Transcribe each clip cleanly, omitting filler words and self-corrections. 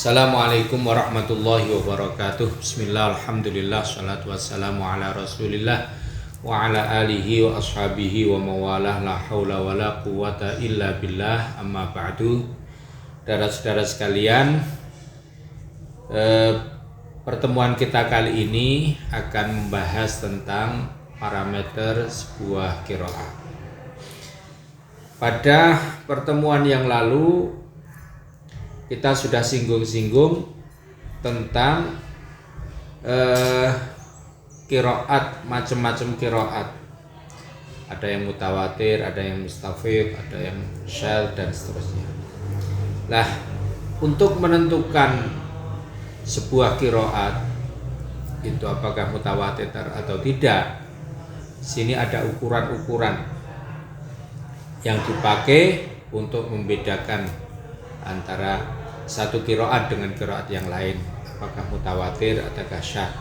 Assalamualaikum warahmatullahi wabarakatuh. Bismillah, alhamdulillah, salatu wassalamu ala rasulillah wa ala alihi wa ashabihi wa mawalah, la hawla wa la quwata illa billah, amma ba'du. Saudara-saudara sekalian, pertemuan kita kali ini akan membahas tentang parameter sebuah qiraah. Pada pertemuan yang lalu kita sudah singgung-singgung tentang qiraat, macam-macam qiraat. Ada yang mutawatir, ada yang mustafid, ada yang syadz dan seterusnya. Nah, untuk menentukan sebuah qiraat itu apakah mutawatir atau tidak, sini ada ukuran-ukuran yang dipakai untuk membedakan antara satu qiraat dengan qiraat yang lain, apakah mutawatir ataukah syadz.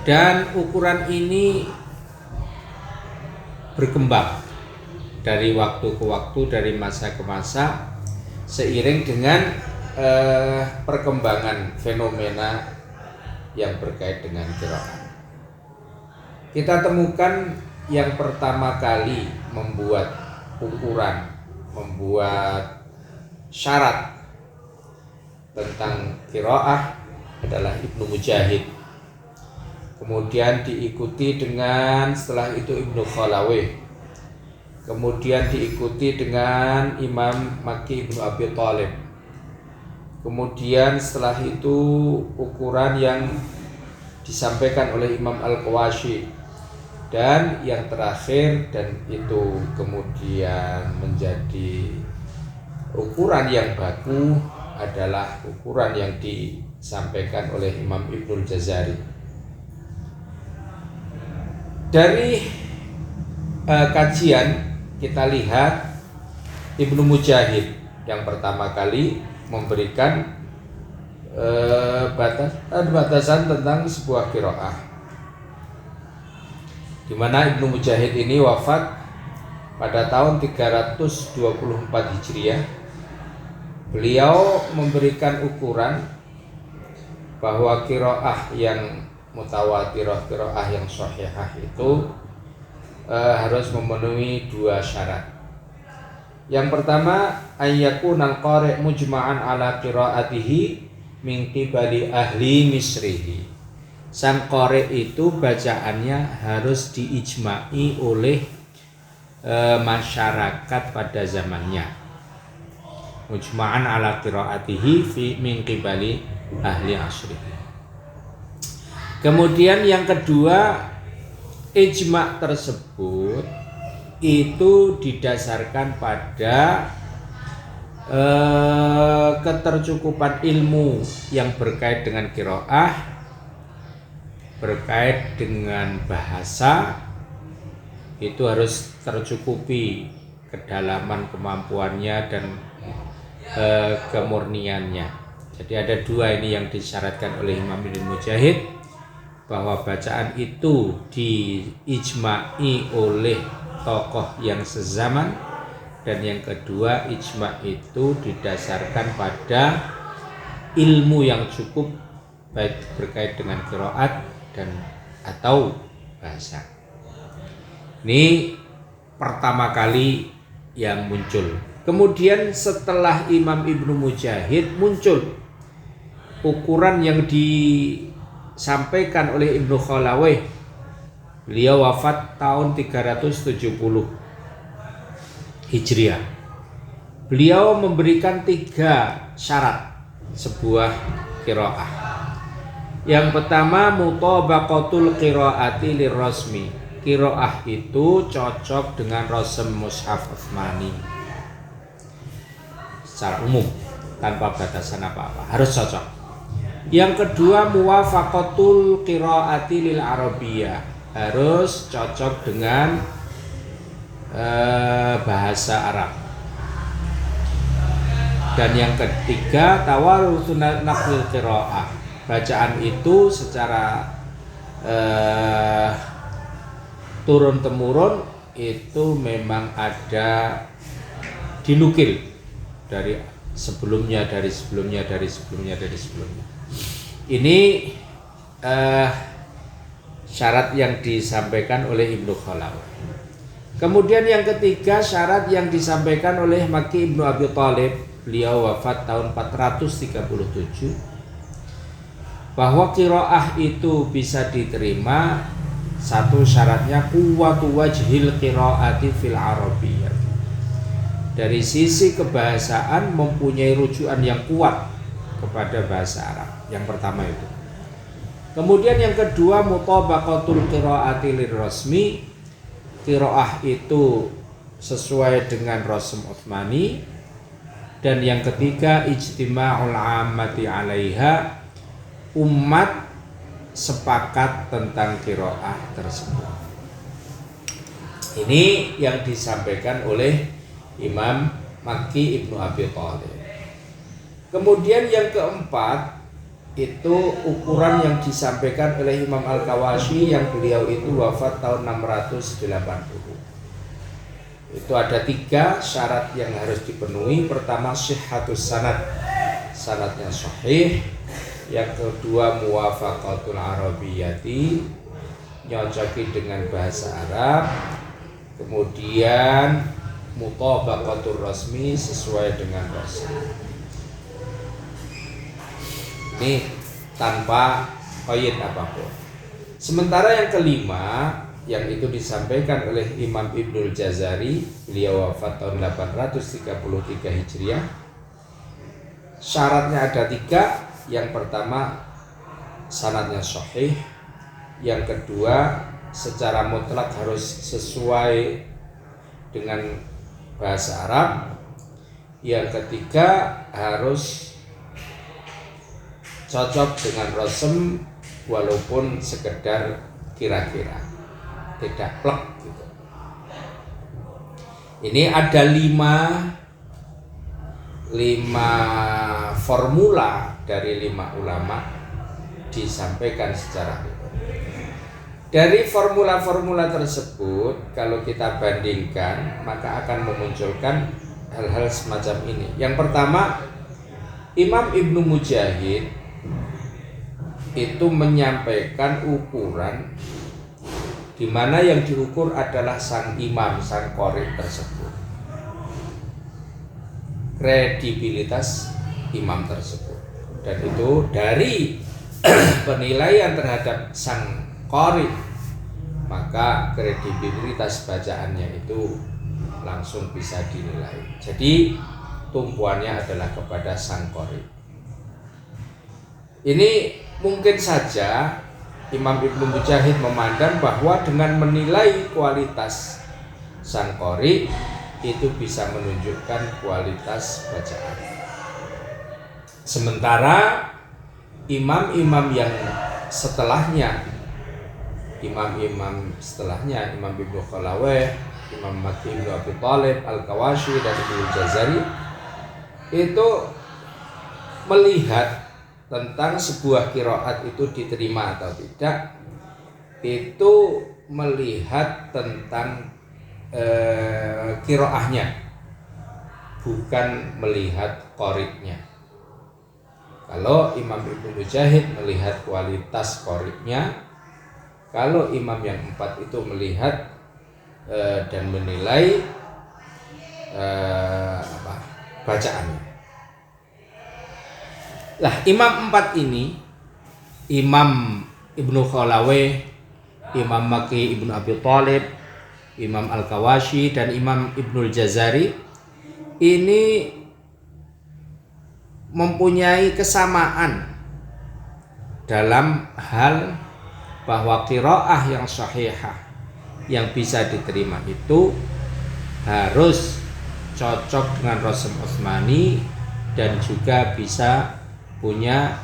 Dan ukuran ini berkembang dari waktu ke waktu, dari masa ke masa, seiring dengan perkembangan fenomena yang berkait dengan qiraat. Kita temukan yang pertama kali membuat ukuran, membuat syarat tentang qiraah adalah Ibnu Mujahid. Kemudian diikuti dengan setelah itu Ibnu Khalawih. Kemudian diikuti dengan Imam Makki Ibnu Abi Thalib. Kemudian setelah itu ukuran yang disampaikan oleh Imam Al-Qawashi. Dan yang terakhir, dan itu kemudian menjadi ukuran yang baku, adalah ukuran yang disampaikan oleh Imam Ibnul Jazari. Dari kajian kita lihat Ibnu Mujahid yang pertama kali memberikan batasan tentang sebuah qiraah, di mana Ibnu Mujahid ini wafat pada tahun 324 Hijriah. Beliau memberikan ukuran bahwa qiraah yang mutawatirah, qiraah yang shahihah itu harus memenuhi dua syarat. Yang pertama, ayyakunal qari' mujma'an ala qiraatihi min qibali ahli misrihi. Sang qari' itu bacaannya harus diijma'i oleh masyarakat pada zamannya. Mujma'an ala qiraatihi fi min qibali ahli asri. Kemudian yang kedua, ijma' tersebut itu didasarkan pada ketercukupan ilmu yang berkait dengan qiraah, berkait dengan bahasa, itu harus tercukupi kedalaman kemampuannya dan kemurniannya. Jadi ada dua ini yang disyaratkan oleh Imam Ibnu Mujahid, bahwa bacaan itu diijma'i oleh tokoh yang sezaman, dan yang kedua, ijma' itu didasarkan pada ilmu yang cukup, baik berkait dengan qiraat dan atau bahasa. Ini pertama kali yang muncul. Kemudian setelah Imam Ibnu Mujahid muncul ukuran yang disampaikan oleh Ibnu Khalawih. Beliau wafat tahun 370 Hijriah. Beliau memberikan 3 syarat sebuah qiraah. Yang pertama, mutabaqatul qiraati lirrasmi. Qiraah itu cocok dengan rasm mushaf Utsmani secara umum, tanpa batasan apa-apa, harus cocok. Yang kedua, muwafaqatul qiraati lil arabiyyah, harus cocok dengan bahasa Arab. Dan yang ketiga, tawaruthun naqlil qiraah, bacaan itu secara turun-temurun itu memang ada dinukil dari sebelumnya, dari sebelumnya, dari sebelumnya, dari sebelumnya. Ini syarat yang disampaikan oleh Ibnu Khalawai. Kemudian yang ketiga, syarat yang disampaikan oleh Makki Ibnu Abi Thalib, beliau wafat tahun 437, bahwa qiraah itu bisa diterima. Satu syaratnya quwwatu wajhil qiraati fil arabiyyah. Dari sisi kebahasaan mempunyai rujukan yang kuat kepada bahasa Arab. Yang pertama itu. Kemudian yang kedua, mutabaqatul qiraati lirrasmi. Qiraah itu sesuai dengan rasm Utsmani. Dan yang ketiga, ijtima'ul 'ammati 'alaiha. Umat sepakat tentang qiraah tersebut. Ini yang disampaikan oleh Imam Makki Ibnu Abi Thalib. Kemudian yang keempat, itu ukuran yang disampaikan oleh Imam Al-Kawashi, yang beliau itu wafat tahun 680. Itu ada 3 syarat yang harus dipenuhi. Pertama, sihhatus sanad, sanadnya sahih. Yang kedua, muwafaqatul arabiyyati, nyocoki dengan bahasa Arab. Kemudian mutabaqatur rasmi, sesuai dengan rasmi. Ini tanpa qaid apapun. Sementara yang kelima, yang itu disampaikan oleh Imam Ibnul Jazari, beliau wafat tahun 833 Hijriah. Syaratnya ada 3. Yang pertama, sanadnya sahih. Yang kedua, secara mutlak harus sesuai dengan bahasa Arab. Yang ketiga, harus cocok dengan rasm, walaupun sekedar kira-kira, tidak plek gitu. Ini ada 5 formula dari 5 ulama disampaikan secara rinci. Dari formula-formula tersebut, kalau kita bandingkan, maka akan memunculkan hal-hal semacam ini. Yang pertama, Imam Ibnu Mujahid itu menyampaikan ukuran di mana yang diukur adalah sang imam, sang qori tersebut, kredibilitas imam tersebut. Dan itu dari penilaian terhadap sang qori, maka kredibilitas bacaannya itu langsung bisa dinilai. Jadi tumpuannya adalah kepada sang qori. Ini mungkin saja Imam Ibnu Mujahid memandang bahwa dengan menilai kualitas sang qori itu bisa menunjukkan kualitas bacaan. Sementara imam-imam yang setelahnya, Imam Ibnu Khalawai, Imam Makki Ibnu Abi Thalib, Al-Kawashi, dan Ibnu Jazari, itu melihat tentang sebuah qiraat itu diterima atau tidak, itu melihat tentang qiraahnya, bukan melihat qori'nya. Kalau Imam Ibnu Mujahid melihat kualitas qori'nya, kalau imam yang 4 itu melihat dan menilai bacaannya. Lah, imam 4 ini, Imam Ibnu Khalawai, Imam Makki Ibnu Abi Thalib, Imam Al-Kawashi, dan Imam Ibnul Jazari, ini mempunyai kesamaan dalam hal bahwa qiraah yang sahihah yang bisa diterima itu harus cocok dengan rasm Utsmani dan juga bisa punya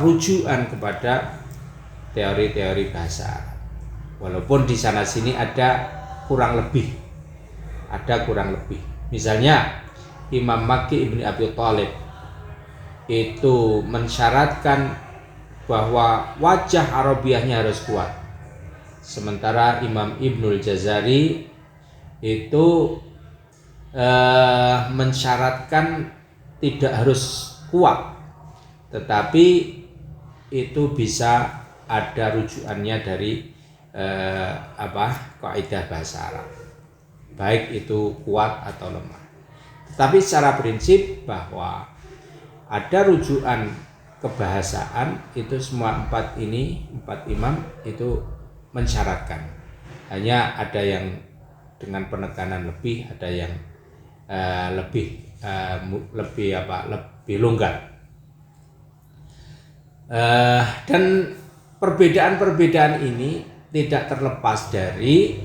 rujukan kepada teori-teori bahasa Arab. Walaupun di sana sini ada kurang lebih. Misalnya Imam Makki Ibnu Abi Thalib itu mensyaratkan bahwa wajah Arabiahnya harus kuat. Sementara Imam Ibnul Jazari itu mensyaratkan tidak harus kuat, tetapi itu bisa ada rujukannya dari kaidah bahasa Arab, baik itu kuat atau lemah. Tetapi secara prinsip bahwa ada rujukan kebahasaan itu semua empat imam itu mensyaratkan. Hanya ada yang dengan penekanan lebih, ada yang lebih longgar. Dan perbedaan-perbedaan ini tidak terlepas dari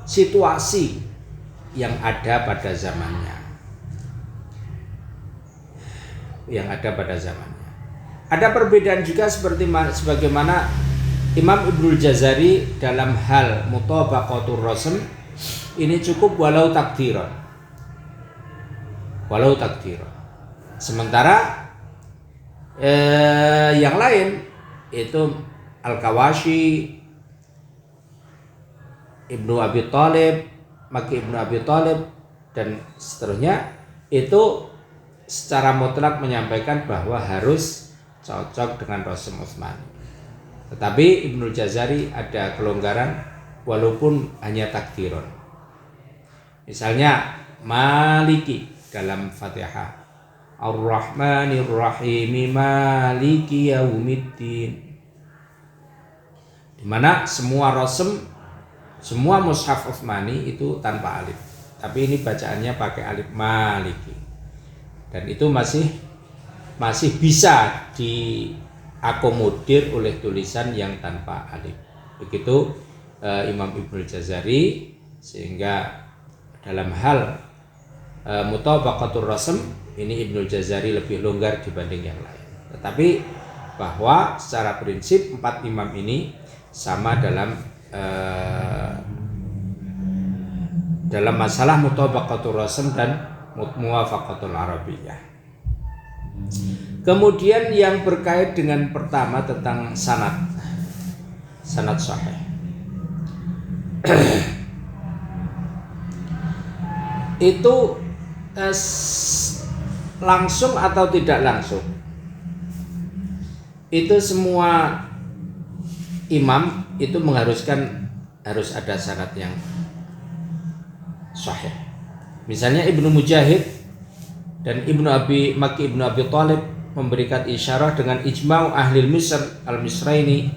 situasi yang ada pada zamannya. Ada perbedaan juga sebagaimana Imam Ibnul Jazari dalam hal mutabaqatur rasm ini cukup walau takdiran. Sementara yang lain itu Al-Kawashi, Ibnu Abi Thalib, Maki Ibnu Abi Thalib dan seterusnya itu secara mutlak menyampaikan bahwa harus cocok dengan Rasm Utsmani. Tetapi Ibnu Jazari ada kelonggaran walaupun hanya takdiron. Misalnya Maliki dalam Fatihah, Ar-Rahmanir Rahim Maliki Yaumiddin, di mana semua mushaf Utsmani itu tanpa alif, tapi ini bacaannya pakai alif Maliki, dan itu masih bisa diakomodir oleh tulisan yang tanpa alif. Begitu Imam Ibnul Jazari, sehingga dalam hal mutabaqatur rasm ini Ibnul Jazari lebih longgar dibanding yang lain. Tetapi bahwa secara prinsip empat imam ini sama dalam masalah mutabaqatur rasm dan muwafaqatul arabiyyah. Kemudian yang berkait dengan pertama tentang sanad sahih. Itu langsung atau tidak langsung, itu semua imam itu harus ada sanad yang sahih. Misalnya Ibnu Mujahid dan Maki Ibnu Abi Thalib memberikan isyarah dengan ijma'u ahli Misr al-Misraini.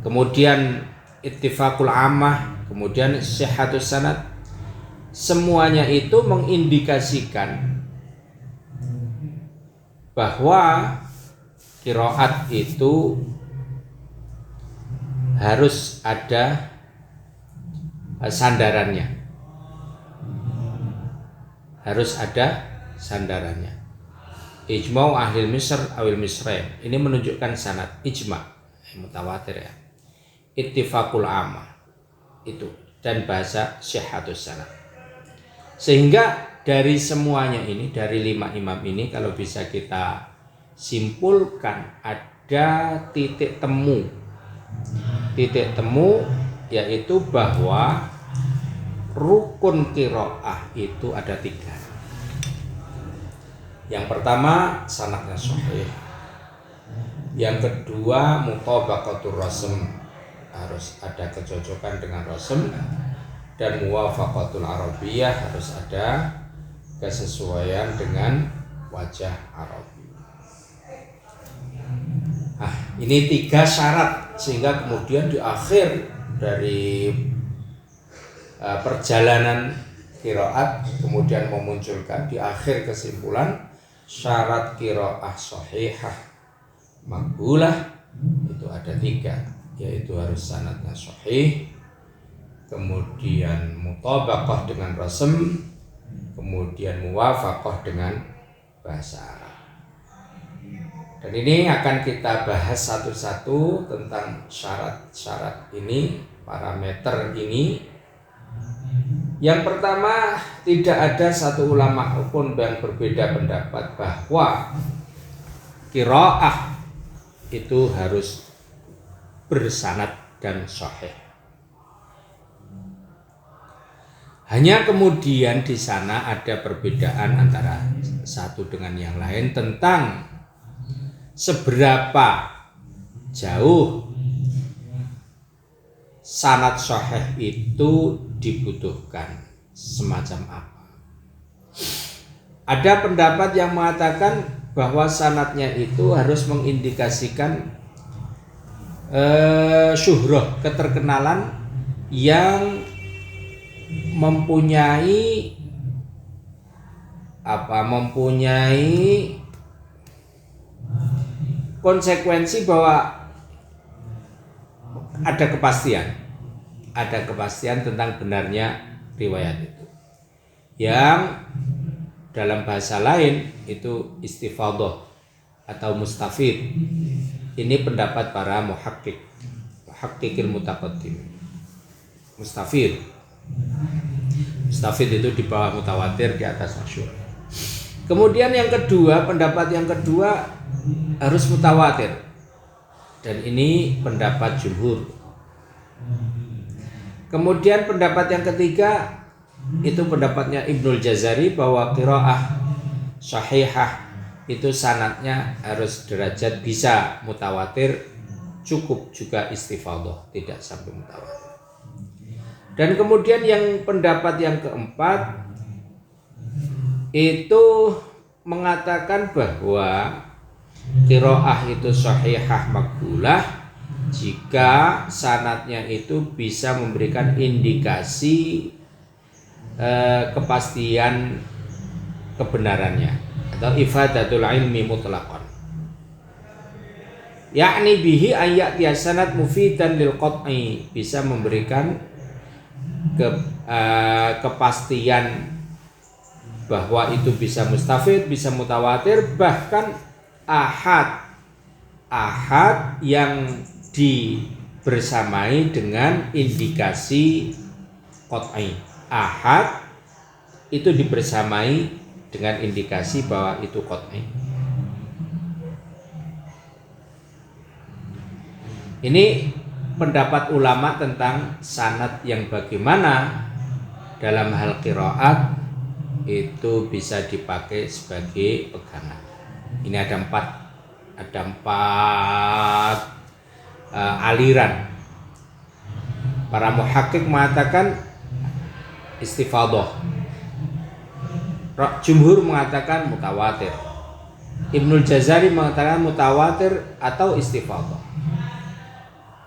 Kemudian ittifaqul ammah, kemudian sihhatus sanad. Semuanya itu mengindikasikan bahwa qiraat itu harus ada sandarannya. Ijma'u ahli Misr awil Misrain. Ini menunjukkan sanad ijma' mutawatir ya. Ittifaqul ammah itu, dan bahasa sihhatus sanad. Sehingga dari semuanya ini, dari 5 imam ini, kalau bisa kita simpulkan ada titik temu yaitu bahwa rukun qiraah itu ada 3. Yang pertama sanadnya sahih, yang kedua mutabaqatur rasm, harus ada kecocokan dengan rasm, dan muwafaqatul arabiyyah, harus ada kesesuaian dengan wajah Arabi. Ini 3 syarat, sehingga kemudian di akhir dari perjalanan qiraat kemudian memunculkan di akhir kesimpulan syarat qiraah sahihah maqbulah itu ada 3, yaitu harus sanadnya sahih, kemudian mutabaqah dengan rasm, kemudian muwafaqah dengan bahasa Arab. Dan ini akan kita bahas satu-satu tentang syarat-syarat ini, parameter ini. Yang pertama, tidak ada satu ulama pun yang berbeda pendapat bahwa qiraah itu harus bersanad dan sahih. Hanya kemudian di sana ada perbedaan antara satu dengan yang lain tentang seberapa jauh sanad sahih itu dibutuhkan, semacam apa. Ada pendapat yang mengatakan bahwa sanadnya itu harus mengindikasikan syuhrah, keterkenalan yang mempunyai konsekuensi bahwa ada kepastian tentang benarnya riwayat itu, yang dalam bahasa lain itu istifadhah atau mustafid. Ini pendapat para muhaqqiqil mutaqaddim. Mustafid itu di bawah mutawatir, di atas masyhur. Kemudian yang kedua, pendapat yang kedua harus mutawatir, dan ini pendapat jumhur. Kemudian pendapat yang ketiga itu pendapatnya Ibnul Jazari, bahwa qiraah sahihah itu sanadnya harus derajat bisa mutawatir, cukup juga istifadhah, tidak sampai mutawatir. Dan kemudian yang pendapat yang keempat itu mengatakan bahwa qiraah itu sahihah maqbulah jika sanadnya itu bisa memberikan indikasi kepastian kebenarannya, atau ifadatul ilmi mutlaqan, yakni bihi ayat ya sanad mufidan lil qat'i, bisa memberikan kepastian bahwa itu bisa mustafid, bisa mutawatir, bahkan ahad yang dibersamai dengan indikasi qat'i. Ahad itu dibersamai dengan indikasi bahwa itu qat'i. Ini pendapat ulama tentang sanad yang bagaimana dalam hal qiraat itu bisa dipakai sebagai pegangan. Ini ada empat aliran. Para muhaqqiq mengatakan istifadhah, jumhur mengatakan mutawatir, Ibnul Jazari mengatakan mutawatir atau istifadhah.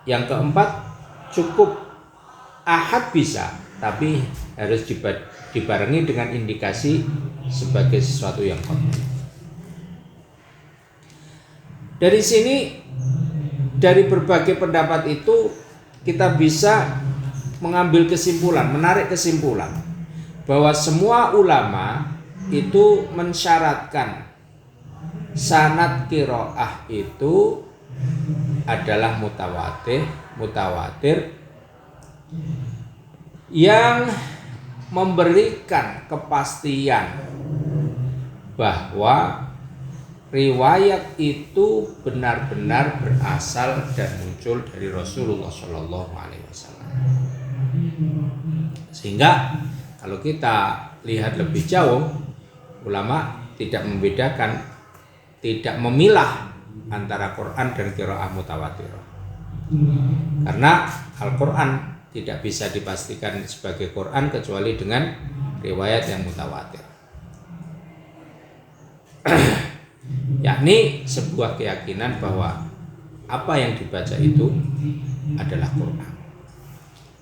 Yang keempat, cukup ahad bisa, tapi harus dibarengi dengan indikasi sebagai sesuatu yang qat'i. Dari sini, dari berbagai pendapat itu kita bisa mengambil kesimpulan, menarik kesimpulan bahwa semua ulama itu mensyaratkan sanad qiraah itu adalah mutawatir yang memberikan kepastian bahwa riwayat itu benar-benar berasal dan muncul dari Rasulullah Shallallahu Alaihi Wasallam. Sehingga kalau kita lihat lebih jauh, ulama tidak membedakan, tidak memilah antara Quran dan qiraah mutawatir. Karena Al-Quran tidak bisa dipastikan sebagai Quran kecuali dengan riwayat yang mutawatir. Yakni sebuah keyakinan bahwa apa yang dibaca itu adalah Quran.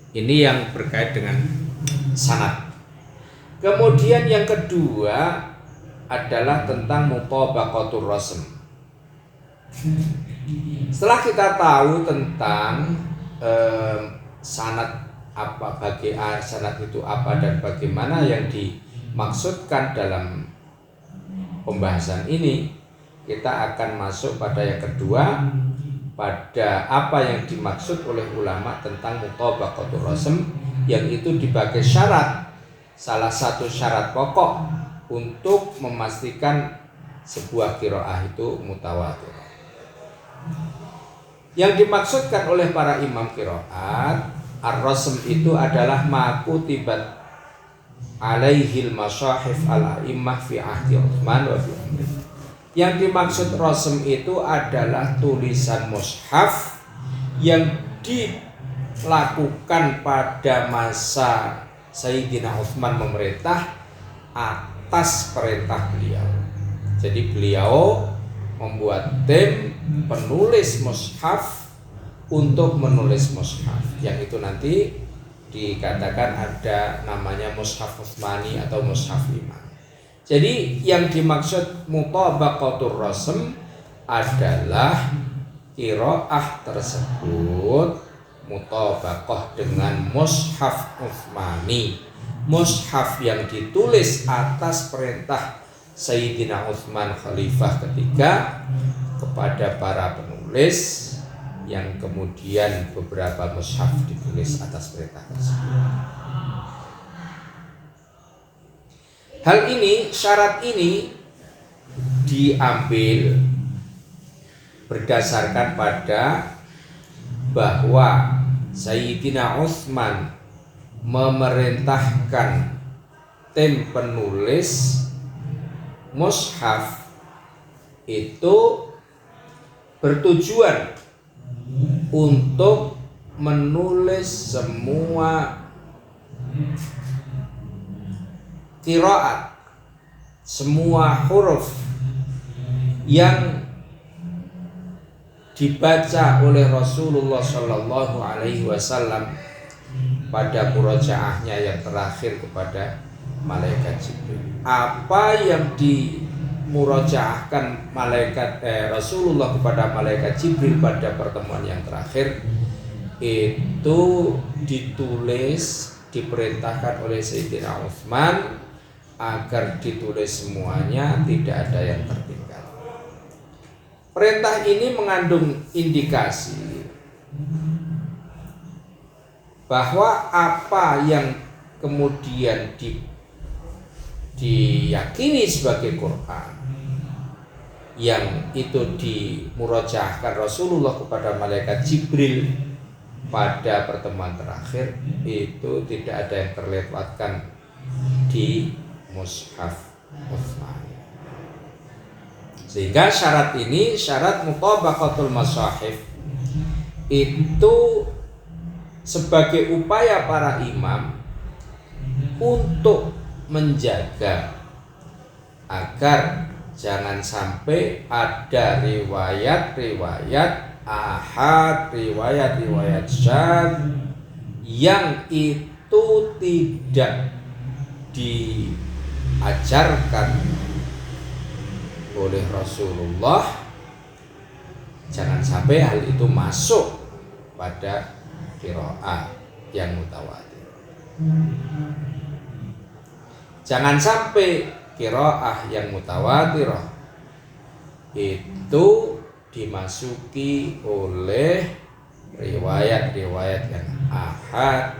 Ini yang berkait dengan sanad. Kemudian yang kedua adalah tentang mutabaqatur rasm. Setelah kita tahu tentang sanad apa, sanad itu apa dan bagaimana yang dimaksudkan dalam pembahasan ini, kita akan masuk pada yang kedua, pada apa yang dimaksud oleh ulama tentang mutabaqatur rasm, yang itu dibagai syarat, salah satu syarat pokok untuk memastikan sebuah qiraah itu mutawatir. Yang dimaksudkan oleh para imam qiraat, ar-rasm itu adalah ma kutibat alaihil masyahif al-a'immah fi ahdi Utsman wa fi amri. Yang dimaksud rasm itu adalah tulisan mushaf yang dilakukan pada masa Sayyidina Utsman memerintah atas perintah beliau. Jadi beliau membuat tim penulis mushaf untuk menulis mushaf, yang itu nanti dikatakan ada namanya mushaf Utsmani atau mushaf imam. Jadi yang dimaksud mutabaqatur rasm adalah qiraah tersebut mutabaqah dengan mushaf Utsmani, mushaf yang ditulis atas perintah Sayyidina Utsman Khalifah ketiga kepada para penulis, yang kemudian beberapa mushaf ditulis atas perintah tersebut. Hal ini, syarat ini diambil berdasarkan pada bahwa Sayyidina Utsman memerintahkan tim penulis mushaf itu bertujuan untuk menulis semua qiraat, semua huruf yang dibaca oleh Rasulullah Shallallahu Alaihi Wasallam pada murojaahnya yang terakhir kepada malaikat Jibril. Apa yang murojaahkan Rasulullah kepada malaikat Jibril pada pertemuan yang terakhir itu ditulis, diperintahkan oleh Sayyidina Utsman agar ditulis semuanya, tidak ada yang tertinggal. Perintah ini mengandung indikasi bahwa apa yang kemudian diyakini sebagai Quran, yang itu dimurajahkan Rasulullah kepada malaikat Jibril pada pertemuan terakhir, itu tidak ada yang terlewatkan di mushaf Utsmani. Sehingga syarat ini, syarat mutabaqatul masyahif, itu sebagai upaya para imam untuk menjaga agar jangan sampai ada riwayat-riwayat ahad, riwayat-riwayat syadz yang itu tidak diajarkan oleh Rasulullah. Jangan sampai hal itu masuk pada qiraah yang mutawatir. Jangan sampai qiraah yang mutawatirah itu dimasuki oleh riwayat-riwayat yang ahad,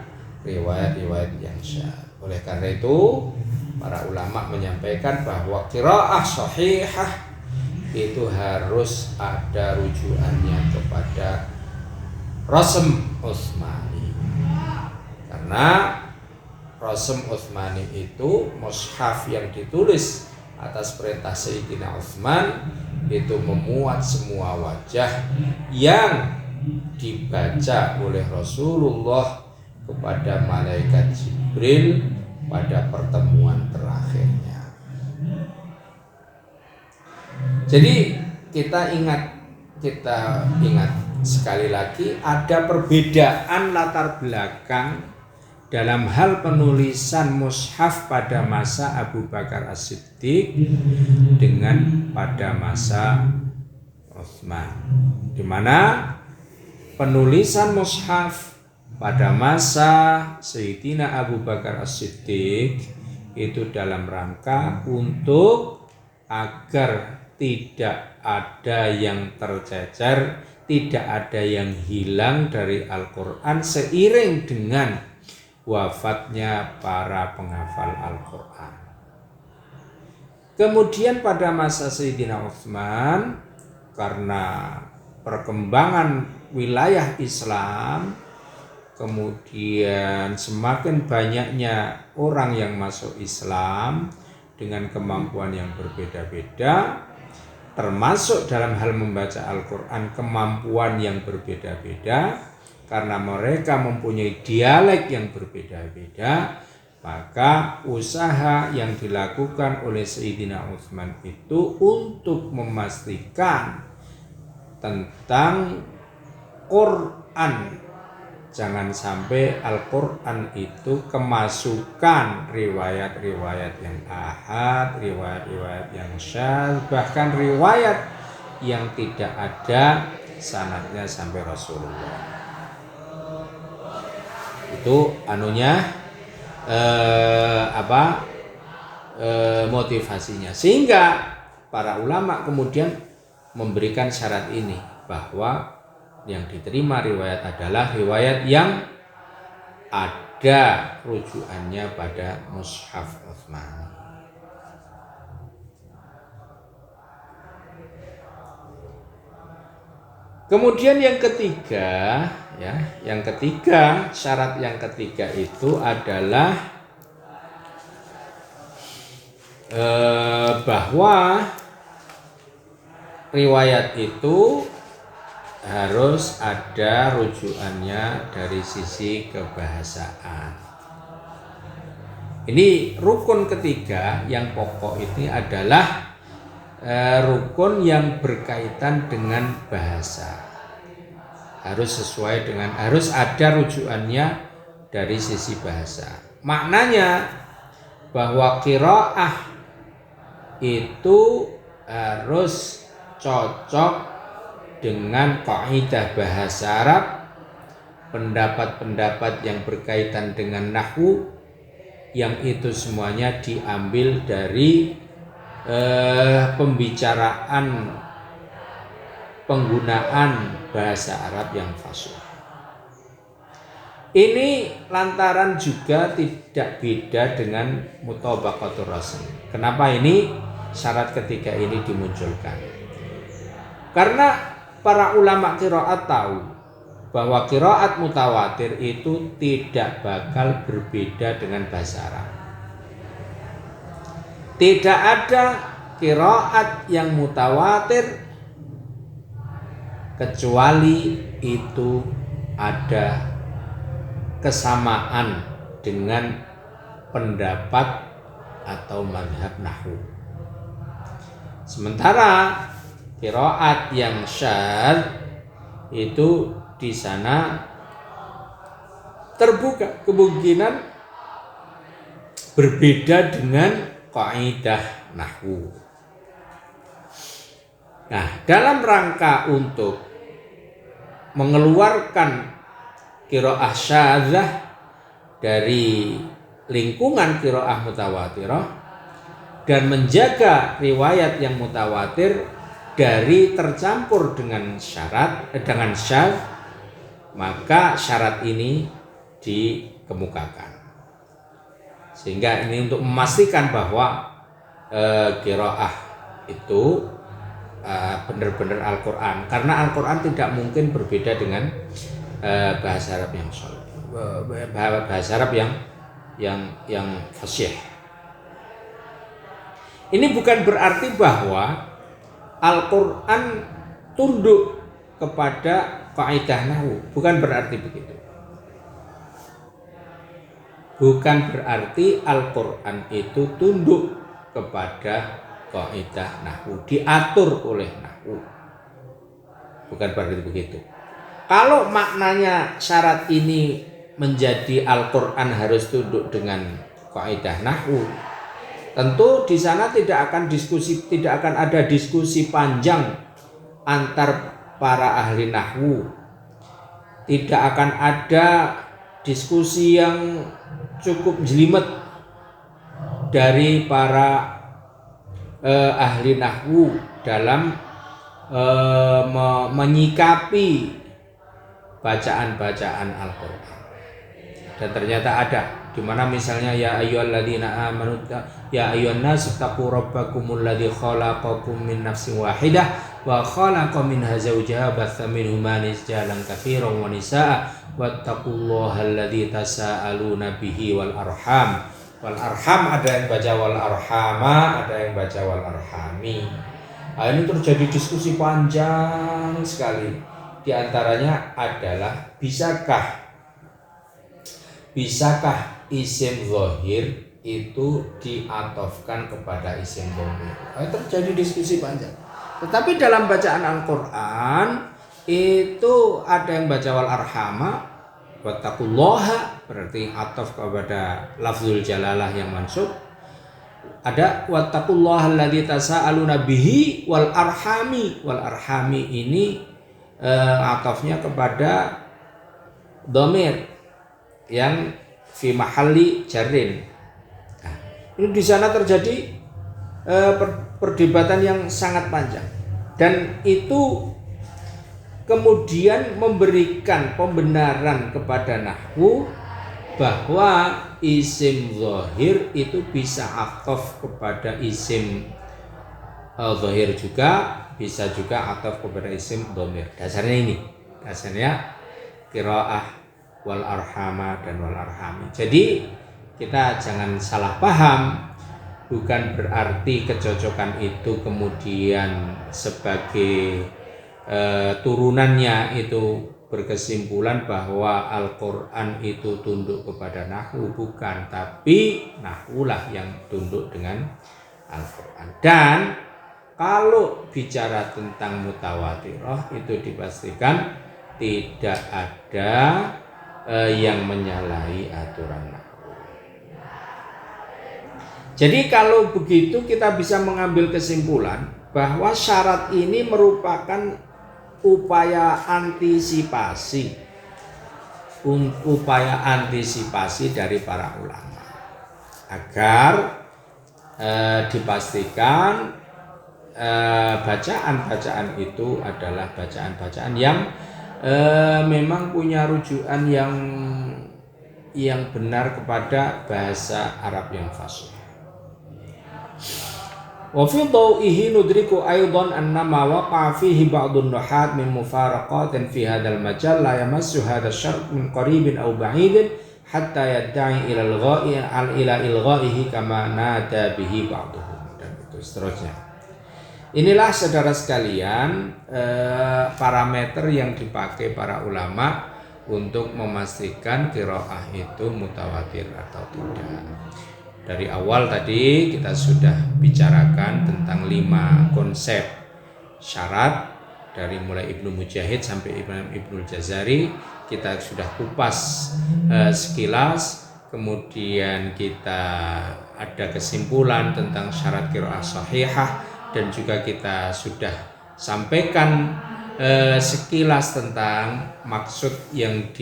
riwayat-riwayat yang syadz. Oleh karena itu, para ulama menyampaikan bahwa qiraah sahihah itu harus ada rujukannya kepada rasm Utsmani. Karena rasm Utsmani itu mushaf yang ditulis atas perintah Sayyidina Utsman, itu memuat semua wajah yang dibaca oleh Rasulullah kepada malaikat Jibril pada pertemuan terakhirnya. Jadi kita ingat sekali lagi, ada perbedaan latar belakang dalam hal penulisan mushaf pada masa Abu Bakar As-Siddiq dengan pada masa Utsman, di mana penulisan mushaf pada masa Sayyidina Abu Bakar As-Siddiq itu dalam rangka untuk agar tidak ada yang tercecer, tidak ada yang hilang dari Al-Quran seiring dengan wafatnya para penghafal Al-Quran. Kemudian pada masa Sayyidina Utsman, karena perkembangan wilayah Islam, kemudian semakin banyaknya orang yang masuk Islam dengan kemampuan yang berbeda-beda, termasuk dalam hal membaca Al-Quran kemampuan yang berbeda-beda, karena mereka mempunyai dialek yang berbeda-beda, maka usaha yang dilakukan oleh Sayyidina Utsman itu untuk memastikan tentang Quran, jangan sampai Al-Quran itu kemasukan riwayat-riwayat yang ahad, riwayat-riwayat yang syadz, bahkan riwayat yang tidak ada sanadnya sampai Rasulullah. Itu motivasinya. Sehingga para ulama kemudian memberikan syarat ini, bahwa yang diterima riwayat adalah riwayat yang ada rujukannya pada Mushaf Utsmani. Kemudian yang ketiga, syarat yang ketiga itu adalah bahwa riwayat itu harus ada rujukannya dari sisi kebahasaan. Ini rukun ketiga yang pokok ini adalah rukun yang berkaitan dengan bahasa. Harus ada rujukannya dari sisi bahasa. Maknanya bahwa qiraah itu harus cocok dengan kaidah bahasa Arab, pendapat-pendapat yang berkaitan dengan nahwu, yang itu semuanya diambil dari pembicaraan penggunaan bahasa Arab yang fasih. Ini lantaran juga tidak beda dengan mutabaqatur rasul. Kenapa ini syarat ketiga ini dimunculkan? Karena para ulama qiraat tahu bahwa qiraat mutawatir itu tidak bakal berbeda dengan bahasa Arab. Tidak ada qiraat yang mutawatir kecuali itu ada kesamaan dengan pendapat atau mazhab nahwu. Sementara qiraat yang syadz itu di sana terbuka kemungkinan berbeda dengan kaidah nahwu. Nah, dalam rangka untuk mengeluarkan qiraah syadzah dari lingkungan qiraah mutawatirah dan menjaga riwayat yang mutawatir dari tercampur dengan syadz, maka syarat ini dikemukakan. Sehingga ini untuk memastikan bahwa qiraah itu benar-benar Al-Quran, karena Al-Quran tidak mungkin berbeda dengan bahasa Arab yang shalih, bahasa Arab yang fasih. Ini bukan berarti bahwa Al-Quran tunduk kepada kaidah nahwu, bukan berarti begitu. Bukan berarti Al-Quran itu tunduk kepada kaidah nahwu, diatur oleh nahwu. Bukan berarti begitu. Kalau maknanya syarat ini menjadi Al-Quran harus tunduk dengan kaidah nahwu, tentu di sana tidak akan ada diskusi panjang antar para ahli nahwu. Tidak akan ada diskusi yang cukup jelimet dari para ahli nahwu dalam menyikapi bacaan-bacaan Al-Quran. Dan ternyata ada, di mana misalnya ya ayyuhalladzina amanu ya ayyuhannas taqu rabbakumul ladzi khalaqakum min nafsin wahidah wa khalaqa minha zawjaha batsa minhuma rijalan katsiran wa nisaa wattaqullaha alladzi tasaaluna bihi wal arham. Wal arham ada yang baca wal arhama, ada yang baca wal arhami. Nah, ini terjadi diskusi panjang sekali. Di antaranya adalah bisakah isim zahir itu diatofkan kepada isim dhamir? Terjadi diskusi panjang. Tetapi dalam bacaan Al-Quran itu ada yang baca wal arhama, wattaqullaha berarti atof kepada lafzul jalalah yang mansub. Ada wattaqullaha alladzi tasaaluna bihi wal arhami. Wal arhami ini atofnya kepada dhamir yang fi mahalli jarrin. Nah, ini di sana terjadi perdebatan yang sangat panjang, dan itu kemudian memberikan pembenaran kepada nahwu bahwa isim zahir itu bisa atof kepada isim zahir juga, bisa juga atof kepada isim dhamir. Dasarnya qiraah wal arhama dan wal arhami. Jadi kita jangan salah paham, bukan berarti kecocokan itu kemudian sebagai turunannya itu berkesimpulan bahwa Al-Quran itu tunduk kepada nahwu, bukan, tapi nahwulah yang tunduk dengan Al-Quran. Dan kalau bicara tentang mutawatirah itu dipastikan tidak ada yang menyalahi aturan nahwu. Jadi kalau begitu kita bisa mengambil kesimpulan bahwa syarat ini merupakan upaya antisipasi dari para ulama agar dipastikan bacaan-bacaan itu adalah bacaan-bacaan yang memang punya rujukan yang benar kepada bahasa Arab yang fasih. Wa fi dhawihi nudriku aidan anna ma waqa'a fihi ba'dun nuhat min mufaraqatin fi hadzal majal la yamassu hadzal syart min qaribin aw ba'idin hatta yadda'i ila ilghaihi kama nada bihi ba'duhum, dan itu seterusnya. Inilah saudara sekalian parameter yang dipakai para ulama untuk memastikan qiraah itu mutawatir atau tidak. Dari awal tadi kita sudah bicarakan tentang 5 konsep syarat, dari mulai Ibnu Mujahid sampai Ibnu Jazari kita sudah kupas sekilas. Kemudian kita ada kesimpulan tentang syarat qiraah sahihah, dan juga kita sudah sampaikan sekilas tentang maksud yang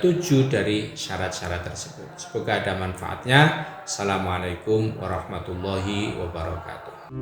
tujuh dari syarat-syarat tersebut. Semoga ada manfaatnya. Assalamualaikum warahmatullahi wabarakatuh.